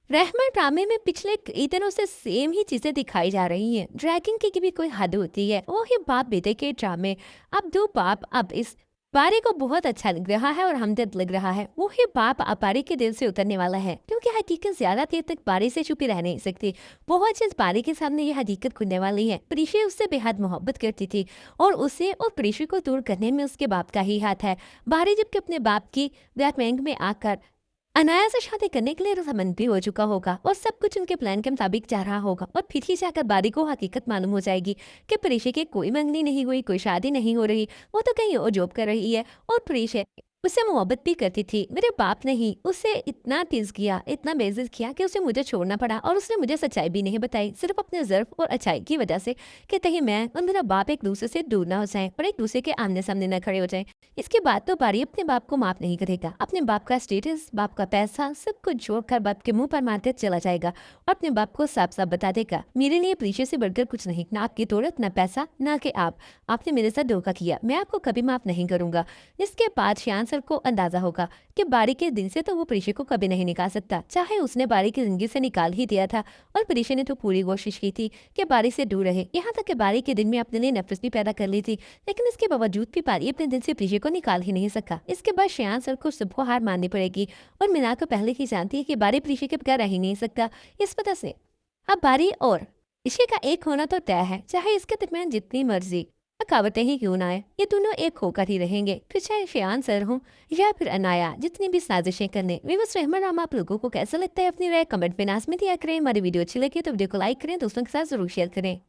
रहमान ड्रामे में पिछले कई दिनों से सेम ही चीजें दिखाई जा रही हैं। ड्रैगन की भी कोई हद होती है। वो ही बाप बेटे के ड्रामे। अब दो बाप, अब इस बारी को बहुत अच्छा लग रहा है और हमदर्द लग रहा है। वो ही बाप अब बारी के दिल से उतरने वाला है, क्योंकि हकीकत ज्यादा देर तक बारी से छुपी रह नहीं सकती। बहुत जल्द बारी के सामने ये हकीकत खुलने वाली है। प्रीशि उससे बेहद मोहब्बत करती थी और उसे और प्रीशि को दूर करने में उसके बाप का ही हाथ है। बारी जबकि अपने बाप की ब्लैकमेलिंग में आकर अनाया से शादी करने के लिए रजामंद भी हो चुका होगा और सब कुछ उनके प्लान के मुताबिक जा रहा होगा। और फिर ही जाकर बारी को हकीकत मालूम हो जाएगी कि प्रीशा की कोई मंगनी नहीं हुई, कोई शादी नहीं हो रही, वो तो कहीं और जॉब कर रही है। और प्रीशा उससे मोहब्बत भी करती थी। मेरे बाप ने ही उसे इतना टीज किया, इतना बेइज्जत किया कि उसे मुझे छोड़ना पड़ा। और उसने मुझे सच्चाई भी नहीं बताई, सिर्फ अपने ज़र्फ और अच्छाई की वजह से कि कहीं मैं और मेरा बाप एक दूसरे से दूर ना हो जाए और एक दूसरे के आमने सामने न खड़े हो जाए। इसके बाद तो बारी अपने बाप को माफ नहीं करेगा। अपने बाप का स्टेटस, बाप का पैसा, सब कुछ जोड़कर बाप के मुंह पर मारते चला जाएगा और अपने बाप को साफ साफ बता देगा, मेरे लिए प्रीशा से बढ़कर कुछ नहीं, ना आपकी दौलत, ना पैसा, ना कि आपने मेरे साथ धोखा किया, मैं आपको कभी माफ नहीं करूंगा। इसके बाद श्यान सर को अंदाजा होगा कि बारी के दिन से तो वो प्रीशा को कभी नहीं निकाल सकता, चाहे उसने बारी की जिंदगी से निकाल ही दिया था। और प्रीशा ने तो पूरी कोशिश की थी कि बारी से दूर रहे, यहाँ तक कि बारी के दिन में अपने लिए नफरत भी पैदा कर ली थी। लेकिन इसके बावजूद भी बारी अपने दिल से प्रीशा को निकाल ही नहीं सका। इसके बाद श्यान सर को सबको हार माननी पड़ेगी और मीना को पहले ही जानती है कि बारी प्रीशा के बगैर रह ही नहीं सकता। इस वजह से अब बारी और इश्क का एक होना तो तय है, चाहे इसके दरमियान जितनी मर्जी थकावटें ही क्यों ना आए, ये दोनों एक होकर ही रहेंगे। फिर चाहे श्यान सर हो या फिर अनाया, जितनी भी साजिशें करने। विवश रहमान राम, आप लोगों को कैसा लगता है अपनी राय कमेंट में लाजमी दिया करें। हमारी वीडियो अच्छी लगी तो वीडियो को लाइक करें, दोस्तों के साथ जरूर शेयर करें।